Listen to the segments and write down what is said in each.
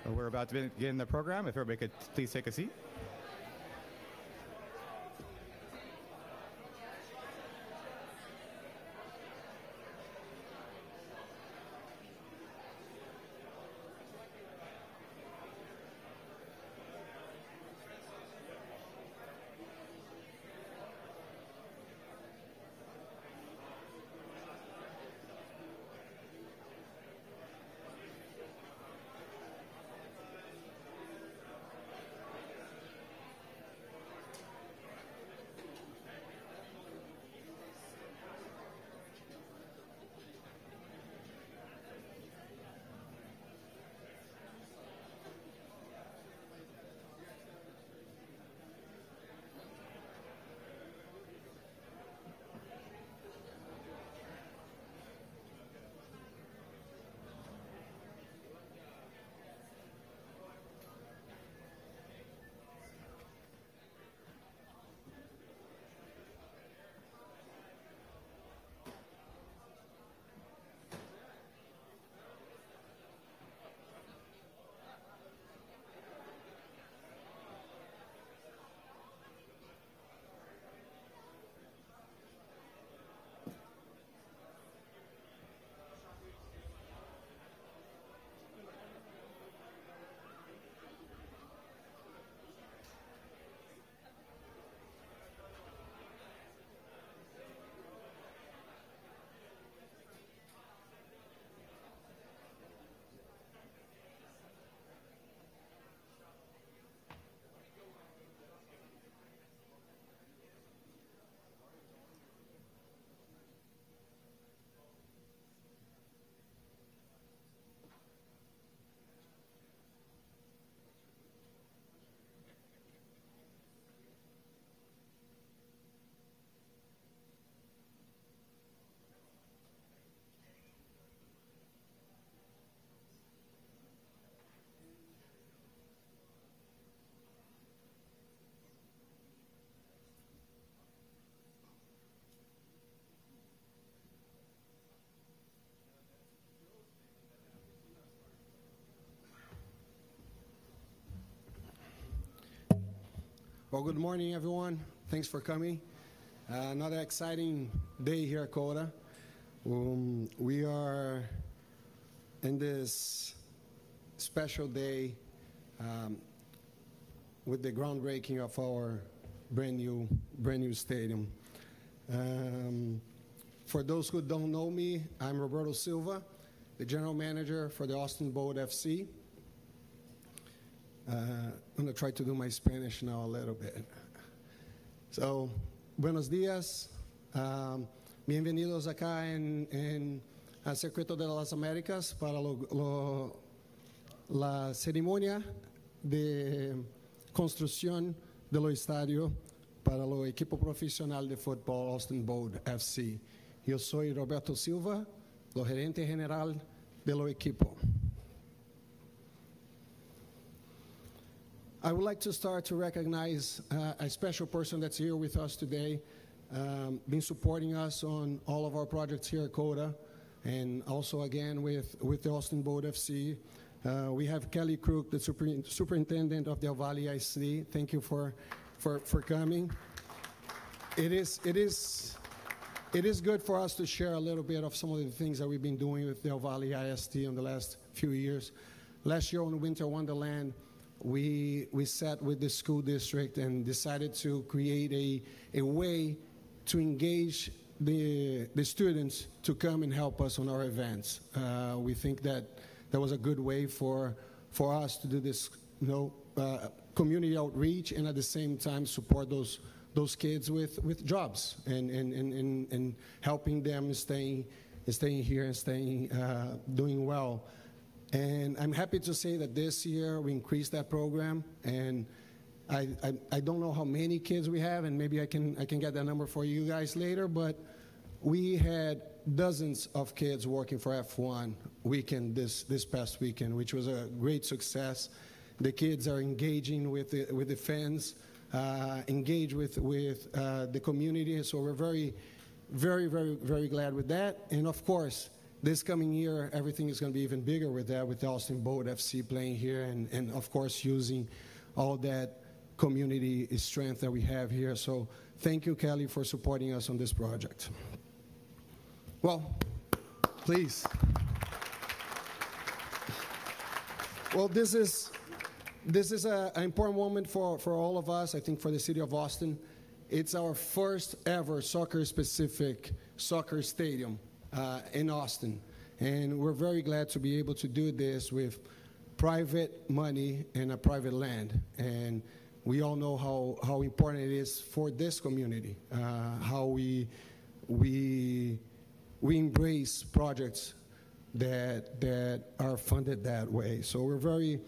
We're about to begin the program. If everybody could please take a seat. Well, good morning, everyone. Thanks for coming. Another exciting day here at Coda. We are in this special day with the groundbreaking of our brand new stadium. For those who don't know me, I'm Roberto Silva, the general manager for the Austin Bold FC. I'm going to try to do my Spanish now a little bit. So, buenos días. Bienvenidos acá en el Circuito de las Américas para la ceremonia de construcción de lo estadio para el equipo profesional de fútbol Austin Bold FC. Yo soy Roberto Silva, el gerente general de lo equipo. I would like to start to recognize a special person that's here with us today, been supporting us on all of our projects here at Coda, and also again with the Austin Bold FC. We have Kelly Crook, the superintendent of Del Valle ISD. Thank you for coming. It is good for us to share a little bit of some of the things that we've been doing with Del Valle ISD in the last few years. Last year on Winter Wonderland, we sat with the school district and decided to create a way to engage the students to come and help us on our events. We think that was a good way for us to do this, community outreach and at the same time support those kids with jobs and helping them staying here and doing well. And I'm happy to say that this year we increased that program, and I don't know how many kids we have, and maybe I can get that number for you guys later, but we had dozens of kids working for F1 weekend this past weekend, which was a great success. The kids are engaging with the fans, engaged with the community, so we're very, very, very, very glad with that. And of course, this coming year, everything is going to be even bigger with that, with Austin Boat FC playing here, and of course using all that community strength that we have here. So thank you, Kelly, for supporting us on this project. Well, please. Well, this is an important moment for all of us, I think for the city of Austin. It's our first ever soccer-specific soccer stadium in Austin. And we're very glad to be able to do this with private money and a private land. And we all know how important it is for this community, how we embrace projects that are funded that way. So we're very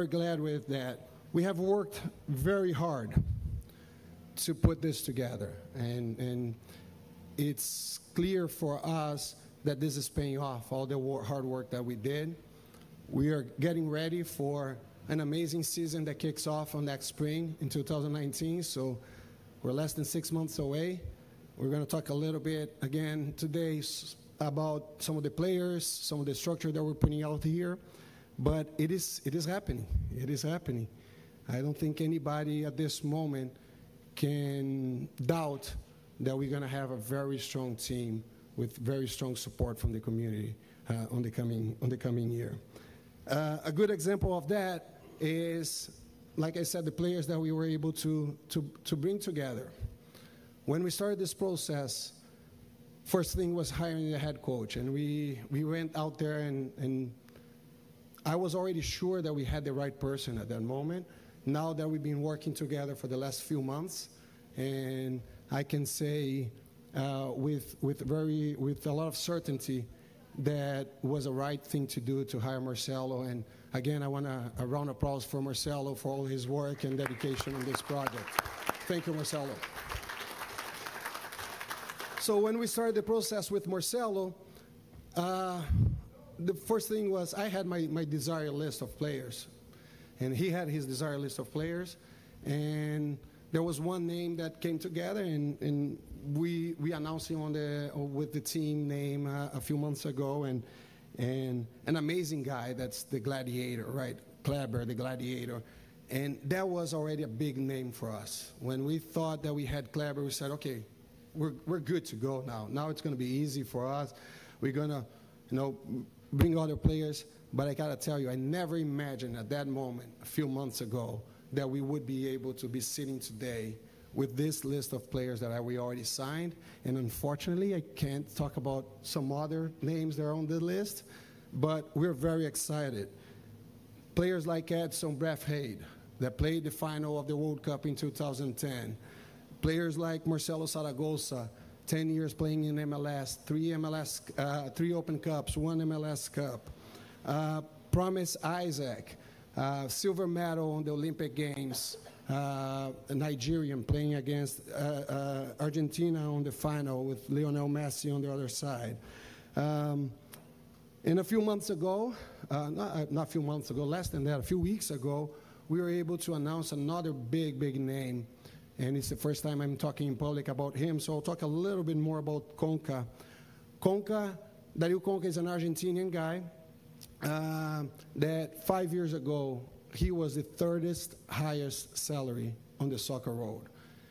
glad with that. We have worked very hard to put this together, and it's clear for us that this is paying off, all the hard work that we did. We are getting ready for an amazing season that kicks off on next spring in 2019, so we're less than 6 months away. We're going to talk a little bit again today about some of the players, some of the structure that we're putting out here, but it is happening. It is happening. I don't think anybody at this moment can doubt that we're going to have a very strong team with very strong support from the community on the coming year. A good example of that is, like I said, the players that we were able to bring together. When we started this process, first thing was hiring a head coach, and we went out there, and I was already sure that we had the right person at that moment. Now that we've been working together for the last few months, and I can say with a lot of certainty that was a right thing to do to hire Marcelo. And again, I want a round of applause for Marcelo for all his work and dedication on this project. Thank you, Marcelo. So when we started the process with Marcelo, the first thing was I had my desired list of players, and he had his desired list of players, and there was one name that came together, and we announced him with the team name a few months ago, and an amazing guy, that's the Gladiator, right? Kleber, the Gladiator. And that was already a big name for us. When we thought that we had Kleber, we said, okay, we're good to go now. Now it's going to be easy for us. We're going to, bring other players. But I got to tell you, I never imagined at that moment, a few months ago, that we would be able to be sitting today with this list of players that we already signed. And unfortunately, I can't talk about some other names that are on the list, but we're very excited. Players like Edson Braithwaite, that played the final of the World Cup in 2010. Players like Marcelo Zaragoza, 10 years playing in MLS, 3 Open Cups, 1 MLS Cup. Promise Isaac, silver medal on the Olympic Games, a Nigerian playing against Argentina on the final with Lionel Messi on the other side. And a few months ago, not a few months ago, less than that, a few weeks ago, we were able to announce another big name. And it's the first time I'm talking in public about him, so I'll talk a little bit more about Conca. Dario Conca is an Argentinian guy that 5 years ago, he was the third highest salary on the soccer world.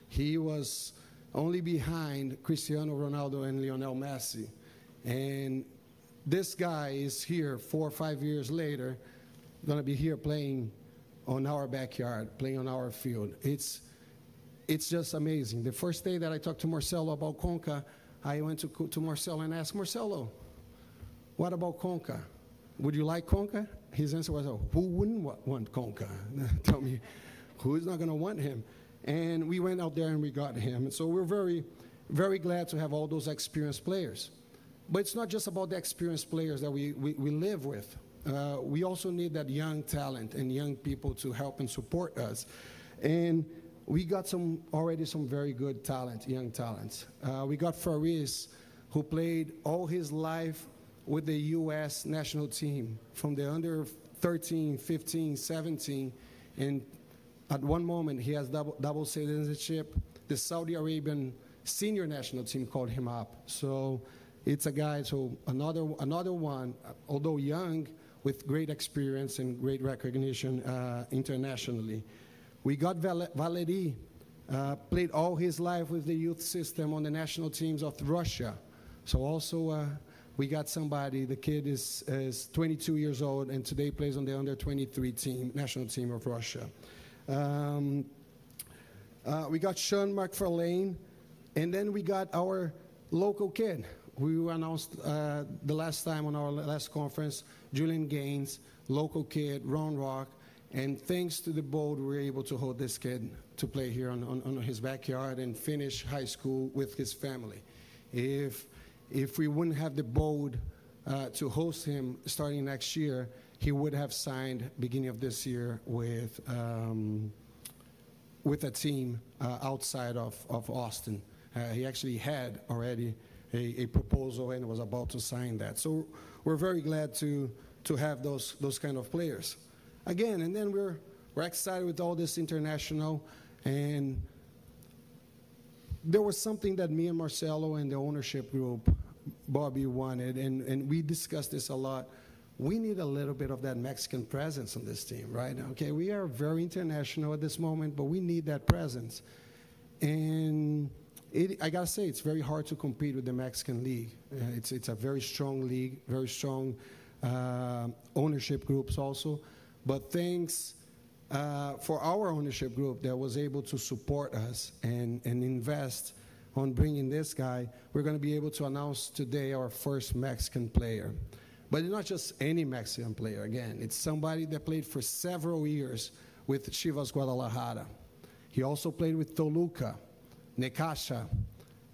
He was only behind Cristiano Ronaldo and Lionel Messi. And this guy is here 4 or 5 years later, going to be here playing on our backyard, playing on our field. It's just amazing. The first day that I talked to Marcelo about Conca, I went to Marcelo and asked, Marcelo, what about Conca? Would you like Conca? His answer was, who wouldn't want Conca? Tell me, who's not going to want him? And we went out there and we got him. And so we're very, very glad to have all those experienced players. But it's not just about the experienced players that we live with. We also need that young talent and young people to help and support us. And we got already some very good talent, young talents. We got Faris, who played all his life with the U.S. national team from the under 13, 15, 17. And at one moment, he has double citizenship. The Saudi Arabian senior national team called him up. So it's a guy, so another one, although young, with great experience and great recognition internationally. We got Valery, played all his life with the youth system on the national teams of Russia. So also we got somebody, the kid is 22 years old and today plays on the under 23 team, national team of Russia. We got Sean McFarlane, and then we got our local kid. We announced the last time on our last conference, Julian Gaines, local kid, Round Rock, and thanks to the board, we were able to hold this kid to play here on his backyard and finish high school with his family. If we wouldn't have the board to host him starting next year, he would have signed beginning of this year with a team outside of Austin. He actually had already a proposal and was about to sign that. So we're very glad to have those kind of players. Again, and then we're excited with all this international, and there was something that me and Marcelo and the ownership group, Bobby, wanted, and we discussed this a lot. We need a little bit of that Mexican presence on this team, right? Okay, we are very international at this moment, but we need that presence. And I gotta say, it's very hard to compete with the Mexican league. It's a very strong league, very strong ownership groups also. But thanks for our ownership group that was able to support us and invest on bringing this guy, we're going to be able to announce today our first Mexican player. But it's not just any Mexican player, again. It's somebody that played for several years with Chivas Guadalajara. He also played with Toluca, Necaxa,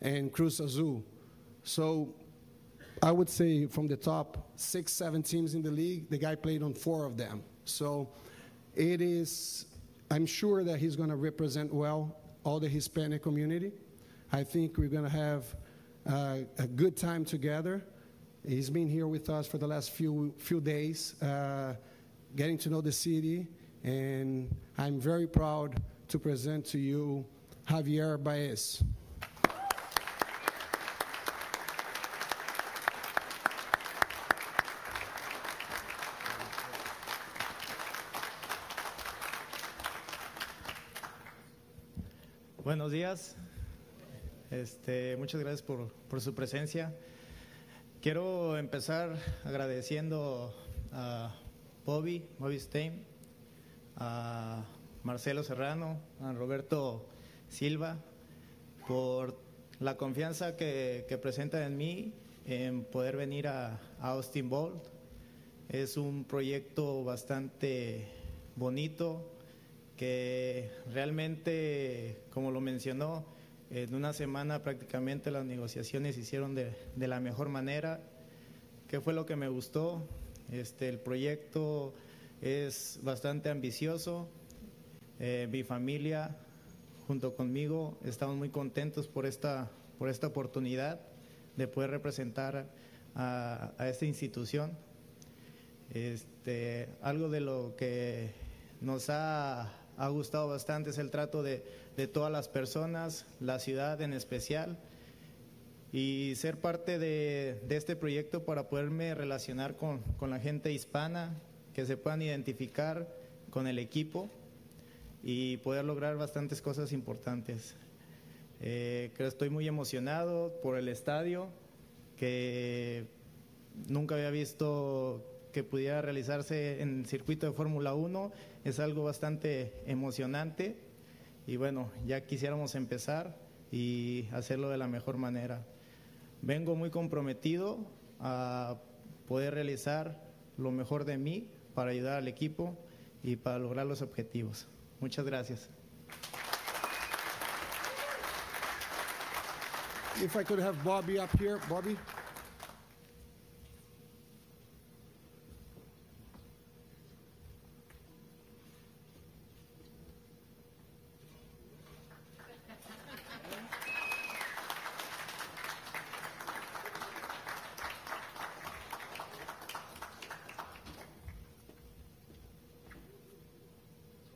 and Cruz Azul. So I would say from the top 6, 7 teams in the league, the guy played on 4 of them. So it is, I'm sure that he's going to represent well all the Hispanic community. I think we're going to have a good time together. He's been here with us for the last few days, getting to know the city, and I'm very proud to present to you Javier Baez. Buenos días. Muchas gracias por su presencia. Quiero empezar agradeciendo a Bobby Stein, a Marcelo Serrano, a Roberto Silva, por la confianza que presentan en mí en poder venir a Austin Bolt. Es un proyecto bastante bonito, que realmente, como lo mencionó, en una semana prácticamente las negociaciones se hicieron de la mejor manera. ¿Qué fue lo que me gustó? El proyecto es bastante ambicioso. Mi familia, junto conmigo, estamos muy contentos por esta oportunidad de poder representar a esta institución. Algo de lo que nos ha gustado bastante es el trato de todas las personas, la ciudad en especial, y ser parte de este proyecto para poderme relacionar con la gente hispana, que se puedan identificar con el equipo y poder lograr bastantes cosas importantes. Creo que estoy muy emocionado por el estadio, que nunca había visto que pudiera realizarse en el circuito de Fórmula 1, es algo bastante emocionante y bueno, ya quisiéramos empezar y hacerlo de la mejor manera. Vengo muy comprometido a poder realizar lo mejor de mí para ayudar al equipo y para lograr los objetivos. Muchas gracias. If I could have Bobby up here. Bobby.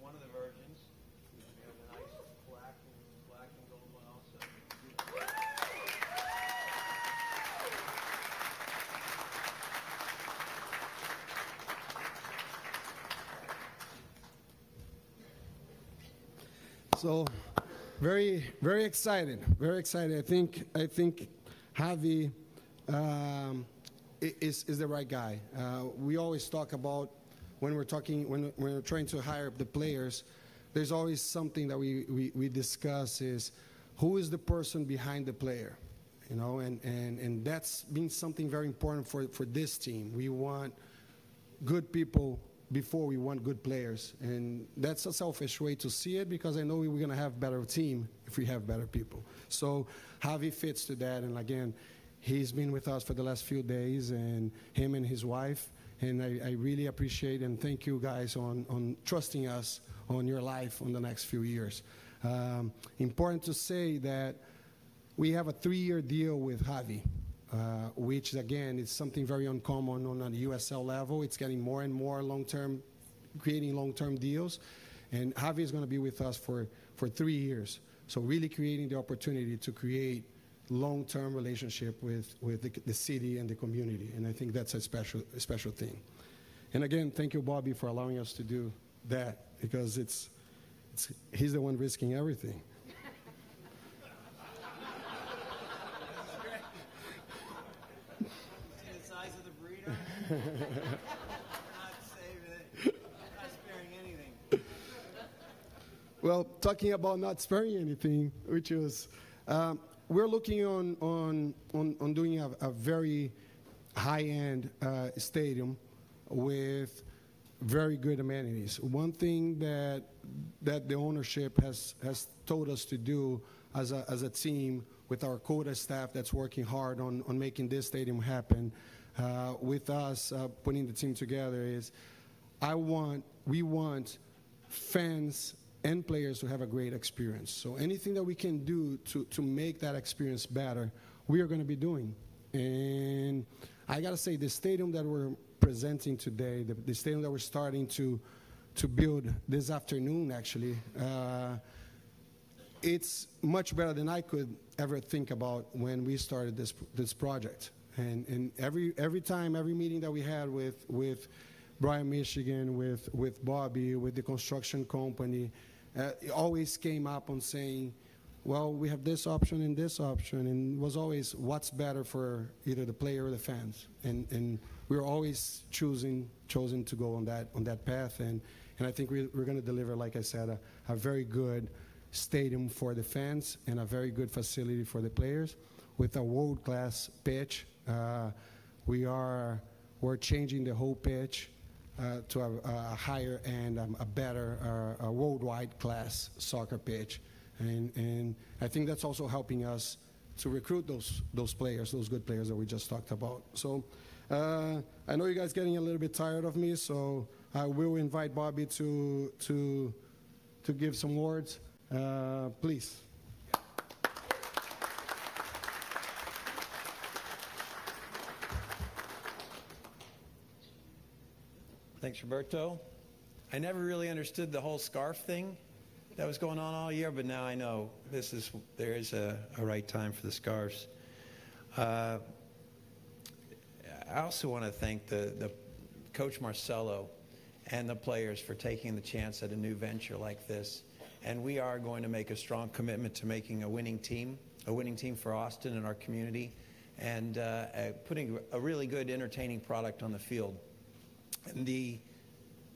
One of the versions. We have a nice black and gold one also. So, very excited. Very excited. I think Javi is the right guy. We always talk about when we're trying to hire the players. There's always something that we discuss is who is the person behind the player, you know, and that's been something very important for this team. We want good people before we want good players, and that's a selfish way to see it because I know we're going to have better team if we have better people. So Javi fits to that, and again, he's been with us for the last few days, and him and his wife, and I really appreciate and thank you guys on trusting us on your life on the next few years. Important to say that we have a 3-year deal with Javi, which again is something very uncommon on a USL level. It's getting more and more creating long-term deals, and Javi is going to be with us for 3 years. So really creating the opportunity to create long-term relationship with the city and the community, and I think that's a special thing. And again, thank you, Bobby, for allowing us to do that, because he's the one risking everything. See the size of the breeder? Not saving it. Not sparing anything. Well, talking about not sparing anything, which is, we're looking on doing a very high-end stadium with very good amenities. One thing that the ownership has told us to do as a team with our CODA staff that's working hard on making this stadium happen, with us putting the team together is, we want fans and players to have a great experience. So anything that we can do to make that experience better, we are going to be doing. And I got to say, the stadium that we're presenting today, the stadium that we're starting to build this afternoon, actually, it's much better than I could ever think about when we started this project. And every meeting that we had with Brian Michigan, with Bobby, with the construction company, it always came up on saying, well, we have this option and this option, and it was always what's better for either the player or the fans. And we were always chosen to go on that path, and I think we're going to deliver, like I said, a very good stadium for the fans and a very good facility for the players with a world-class pitch. We're changing the whole pitch to a higher and a better, a worldwide class soccer pitch. And I think that's also helping us to recruit those players, those good players that we just talked about. So I know you guys getting a little bit tired of me, so I will invite Bobby to give some words. Please. Thanks, Roberto. I never really understood the whole scarf thing that was going on all year, but now I know there is a right time for the scarves. I also want to thank the Coach Marcelo and the players for taking the chance at a new venture like this. And we are going to make a strong commitment to making a winning team for Austin and our community, and putting a really good, entertaining product on the field. And the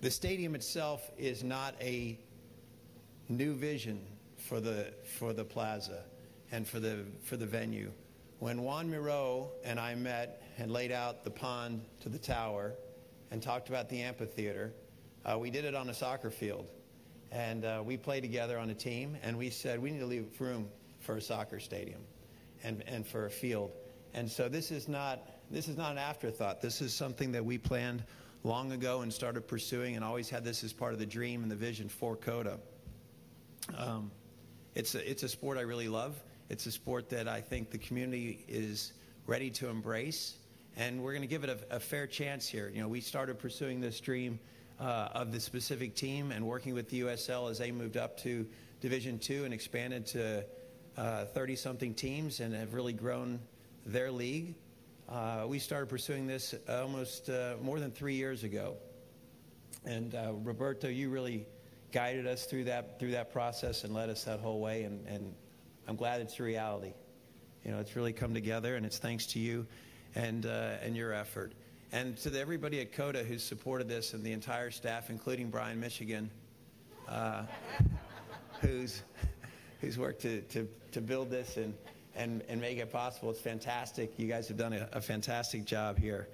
stadium itself is not a new vision for the plaza and for the venue. When Juan Miro and I met and laid out the pond to the tower and talked about the amphitheater, we did it on a soccer field. And we played together on a team, and we said we need to leave room for a soccer stadium and for a field. And so this is not an afterthought. This is something that we planned long ago and started pursuing, and always had this as part of the dream and the vision for CODA. It's a sport I really love. It's a sport that I think the community is ready to embrace, and we're going to give it a fair chance here. You know, we started pursuing this dream of the specific team and working with the USL as they moved up to Division II and expanded to 30-something teams and have really grown their league. We started pursuing this almost more than 3 years ago. And Roberto, you really guided us through that process and led us that whole way. And I'm glad it's a reality. You know, it's really come together, and it's thanks to you and your effort. And to everybody at COTA who's supported this, and the entire staff, including Brian Michigan, who's worked to build this and make it possible. It's fantastic. You guys have done a fantastic job here.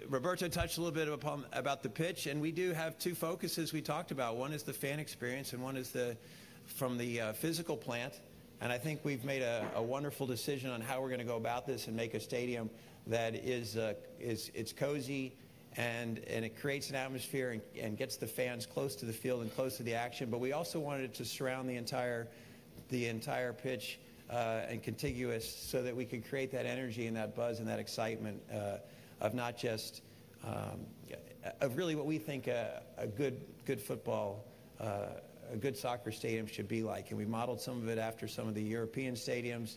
Roberto touched a little bit about the pitch, and we do have two focuses we talked about. One is the fan experience, and one is from the physical plant. And I think we've made a wonderful decision on how we're going to go about this and make a stadium that it's cozy and it creates an atmosphere and gets the fans close to the field and close to the action. But we also wanted it to surround the entire pitch and contiguous, so that we could create that energy and that buzz and that excitement of not just of really what we think a good football, a good soccer stadium should be like. And we modeled some of it after some of the European stadiums,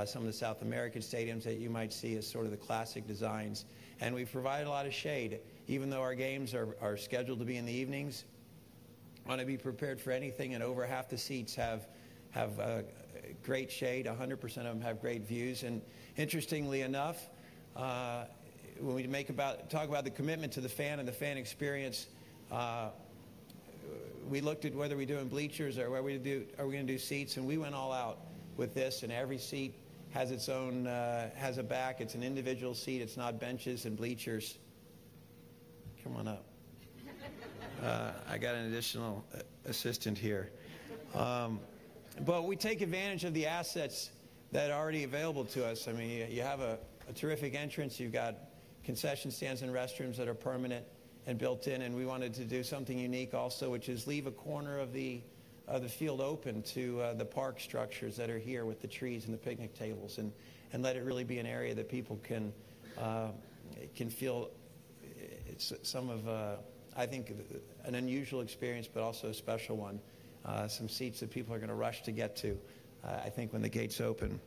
some of the South American stadiums that you might see as sort of the classic designs. And we've provided a lot of shade. Even though our games are scheduled to be in the evenings, want to be prepared for anything, and over half the seats have great shade. 100% of them have great views. And interestingly enough, when we talk about the commitment to the fan and the fan experience, we looked at whether we're doing bleachers or are we going to do seats, and we went all out with this. And every seat has its own has a back. It's an individual seat. It's not benches and bleachers. Come on up. I got an additional assistant here. But we take advantage of the assets that are already available to us. I mean, you have a terrific entrance. You've got concession stands and restrooms that are permanent and built in, and we wanted to do something unique also, which is leave a corner of the field open to the park structures that are here with the trees and the picnic tables, and let it really be an area that people can feel it's some of I think an unusual experience, but also a special one. Some seats that people are going to rush to get to, I think, when the gates open.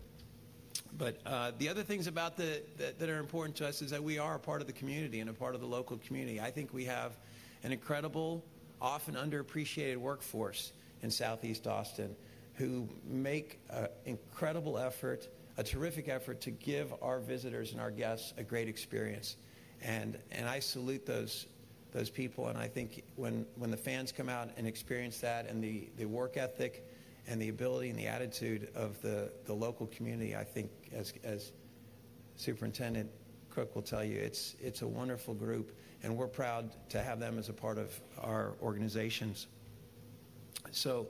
But the other things about that are important to us is that we are a part of the community and a part of the local community. I think we have an incredible, often underappreciated workforce in Southeast Austin who make an incredible effort, a terrific effort to give our visitors and our guests a great experience. And I salute those people, and I think when the fans come out and experience that, and the work ethic and the ability and the attitude of the local community, I think as Superintendent Cook will tell you, it's a wonderful group, and we're proud to have them as a part of our organizations. So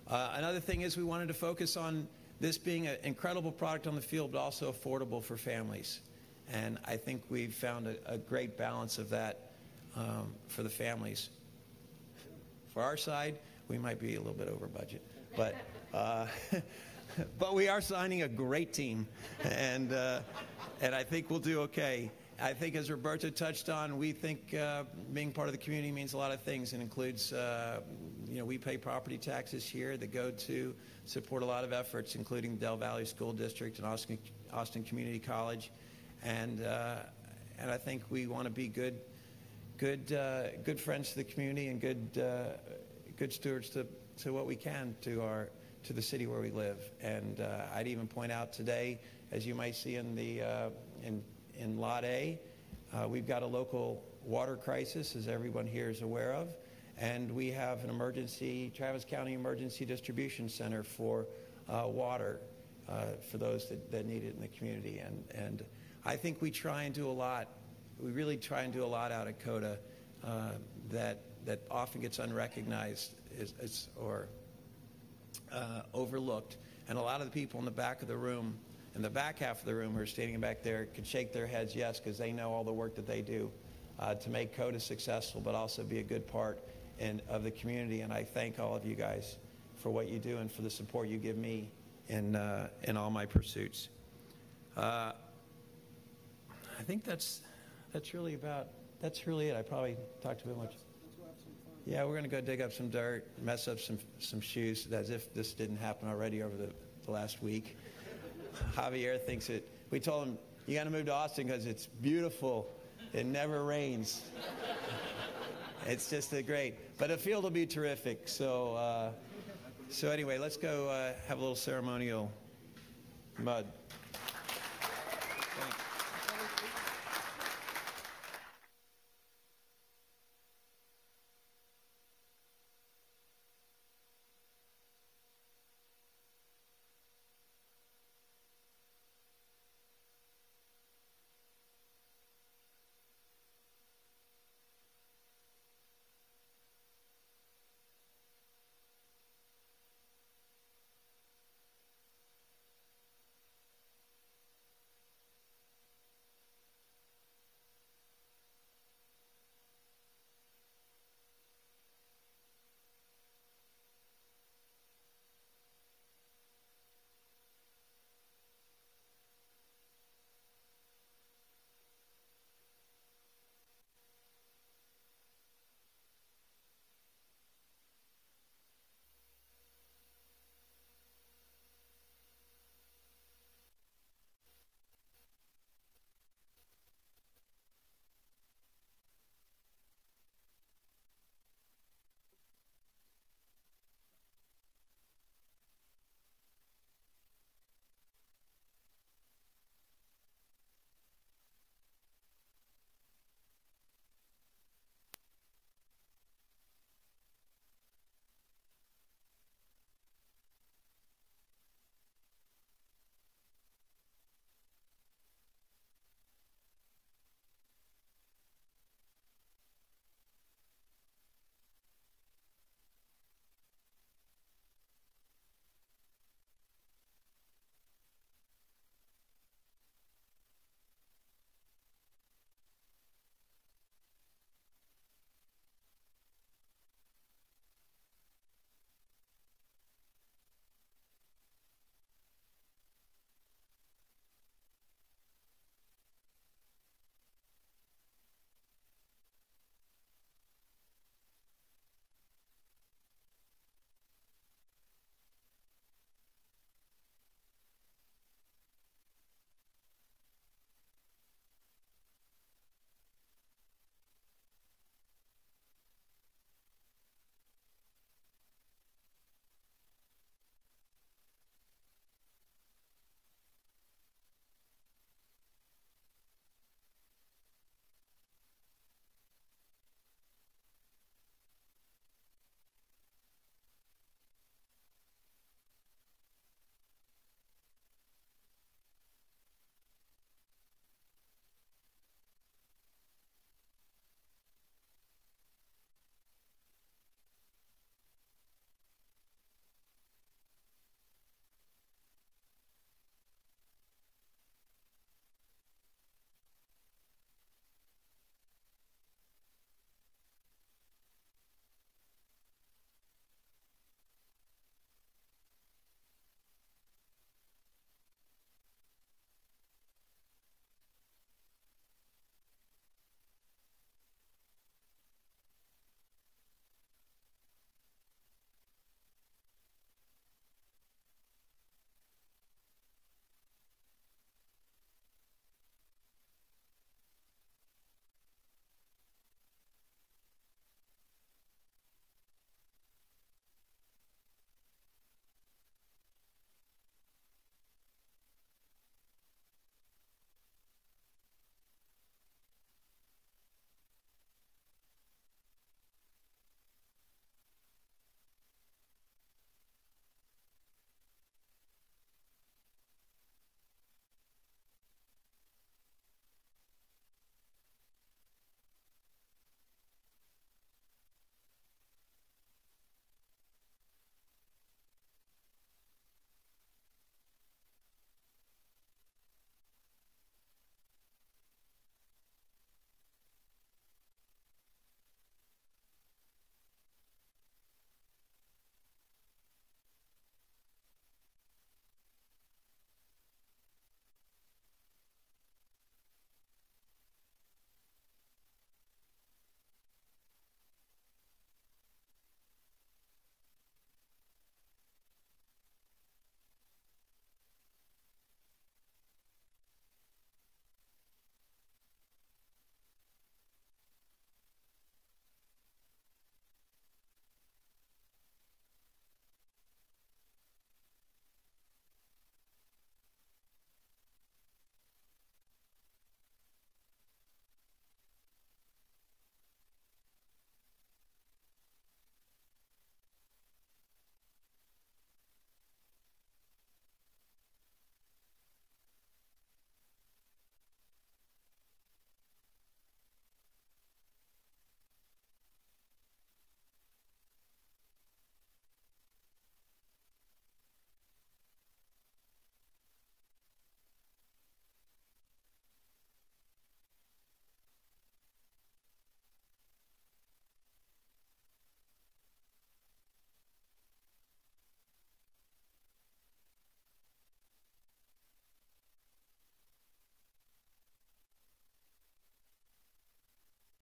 another thing is we wanted to focus on this being an incredible product on the field, but also affordable for families. And I think we've found a great balance of that for the families. For our side, we might be a little bit over budget, but but we are signing a great team, and I think we'll do okay. I think, as Roberto touched on, we think being part of the community means a lot of things. It includes, we pay property taxes here that go to support a lot of efforts, including the Del Valley School District and Austin Community College, and I think we want to be good friends to the community and good stewards to what we can to the city where we live. And I'd even point out today, as you might see in Lot A, we've got a local water crisis, as everyone here is aware of, and we have an Travis County Emergency Distribution Center for water for those that need it in the community. And I think we try and do a lot. We really try and do a lot out at COTA that often gets unrecognized or overlooked. And a lot of the people in the back of the room, in the back half of the room who are standing back there, could shake their heads yes, because they know all the work that they do to make COTA successful, but also be a good part of the community. And I thank all of you guys for what you do and for the support you give me in all my pursuits. I think that's really it. I probably talked a bit much. Yeah, we're going to go dig up some dirt, mess up some shoes, as if this didn't happen already over the last week. Javier thinks it. We told him, you got to move to Austin because it's beautiful. It never rains. It's just a great. But the field will be terrific. So, so anyway, let's go have a little ceremonial mud.